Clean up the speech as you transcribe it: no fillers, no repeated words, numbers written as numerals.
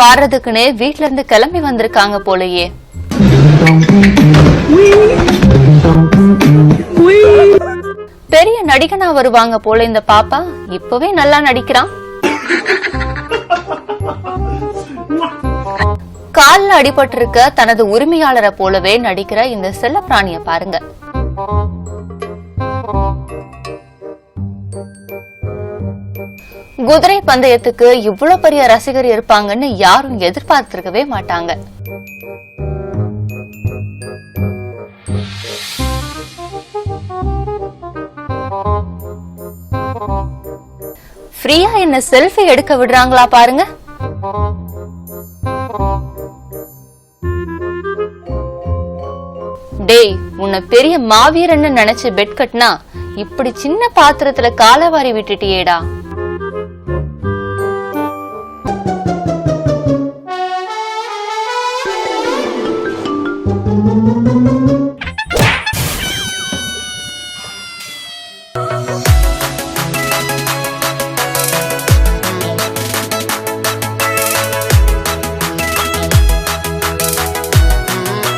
வாரதுக்குன்னு வீட்ல இருந்து கிளம்பி வந்திருக்காங்க போலயே. பெரிய நடிகனா வருவாங்க போல இந்த பாப்பா. இப்பவே நல்லா நடிக்கிறான். கால்ல அடிபட்டிருக்க தனது உரிமையாளரை போலவே நடிக்கிற இந்த செல்ல பிராணிய பாருங்க. குதிரை பந்தயத்துக்கு இவ்வளவு பெரிய ரசிகர் இருப்பாங்கன்னு யாரும் எதிர்பார்த்திருக்கவே மாட்டாங்க. ஃப்ரீயா என்ன செல்ஃபி எடுக்க விடுறாங்களா பாருங்க. டேய், உன்னை பெரிய மாவீரன்னு நினைச்சு பெட் கட்டினா இப்படி சின்ன பாத்திரத்துல காலவாரி விட்டுட்டியேடா.